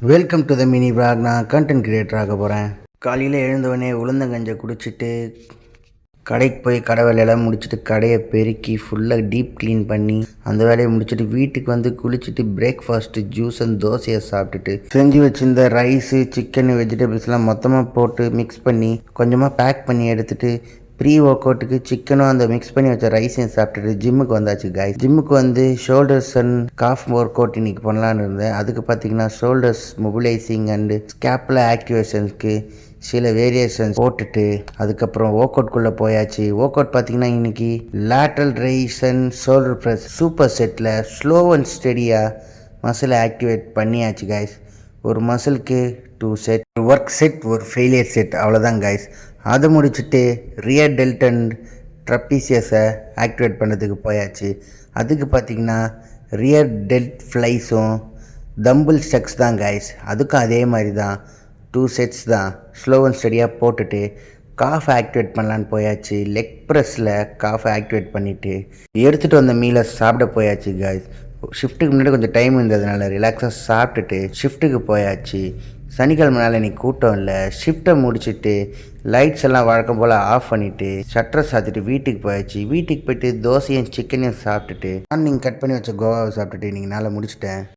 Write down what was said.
Welcome to the mini vlog. நான் content creator ஆக போகிறேன். காலையில் எழுந்தவொடனே உளுந்தங்கஞ்சை குடிச்சிட்டு கடைக்கு போய் கடை வேலையெல்லாம் முடிச்சுட்டு கடையை பெருக்கி ஃபுல்லாக டீப் க்ளீன் பண்ணி அந்த வேலையை முடிச்சுட்டு வீட்டுக்கு வந்து குளிச்சுட்டு பிரேக்ஃபாஸ்ட்டு ஜூஸ் அண்ட் தோசையை சாப்பிட்டுட்டு செஞ்சு வச்சுருந்த ரைஸு சிக்கனு வெஜிடபிள்ஸ்லாம் மொத்தமாக போட்டு மிக்ஸ் பண்ணி கொஞ்சமாக பேக் பண்ணி எடுத்துகிட்டு ப்ரீ ஒர்க் அவுட்டுக்கு சிக்கனும் அந்த மிக்ஸ் பண்ணி வச்ச ரைஸையும் சாப்பிட்டுட்டு ஜிம்முக்கு வந்தாச்சு காய். ஜிம்முக்கு வந்து shoulders and calf work out இன்றைக்கி பண்ணலான்னு இருந்தேன். அதுக்கு பார்த்தீங்கன்னா ஷோல்டர்ஸ் மொபிலைசிங் அண்டு ஸ்கேப்பில் ஆக்டிவேஷன்ஸ்க்கு சில வேரியேஷன்ஸ் போட்டுட்டு அதுக்கப்புறம் ஒர்க் அவுட்குள்ளே போயாச்சு. ஒர்க் அவுட் பார்த்தீங்கன்னா இன்றைக்கி lateral raise and shoulder press super set slow and ஸ்டெடியாக மசிலை ஆக்டிவேட் பண்ணியாச்சு காய்ஸ். ஒரு மசிலுக்கு 2 செட், ஒர்க் செட், ஒரு ஃபெயிலியர் செட், அவ்வளோதான் காய்ஸ். அதை முடிச்சுட்டு ரியர் டெல்ட் அண்ட் ட்ரப்பீசியஸை ஆக்டிவேட் பண்ணுறதுக்கு போயாச்சு. அதுக்கு பார்த்திங்கன்னா ரியர் டெல்ட் ஃப்ளைஸும் தம்பிள் ஸ்டெக்ஸ் தான் காய்ஸ். அதுக்கும் அதே மாதிரி தான் 2 செட்ஸ் தான் ஸ்லோ அண்ட் ஸ்டடியாக போட்டுட்டு காஃப் ஆக்டிவேட் பண்ணலான்னு போயாச்சு. லெக் ப்ரெஸ்ஸில் காஃபை ஆக்டிவேட் பண்ணிவிட்டு எடுத்துகிட்டு வந்த மீலை சாப்பிட போயாச்சு காய்ஸ். ஷிஃப்ட்டுக்கு முன்னாடி கொஞ்சம் டைம் இருந்ததுனால ரிலாக்ஸாக சாப்பிட்டுட்டு ஷிஃப்ட்டுக்கு போயாச்சு. சனிக்கிழமை நாள் இன்றைக்கி கூட்டம் இல்லை. ஷிஃப்ட்டை முடிச்சுட்டு லைட்ஸ் எல்லாம் வழக்கம் போல் ஆஃப் பண்ணிவிட்டு ஷட்டரை சாத்திட்டு வீட்டுக்கு போயாச்சு. வீட்டுக்கு போய்ட்டு தோசையும் சிக்கனையும் சாப்பிட்டுட்டு மார்னிங் கட் பண்ணி வச்ச கோவாவை சாப்பிட்டுட்டு இன்றைக்கி நாளை முடிச்சிட்டேன்.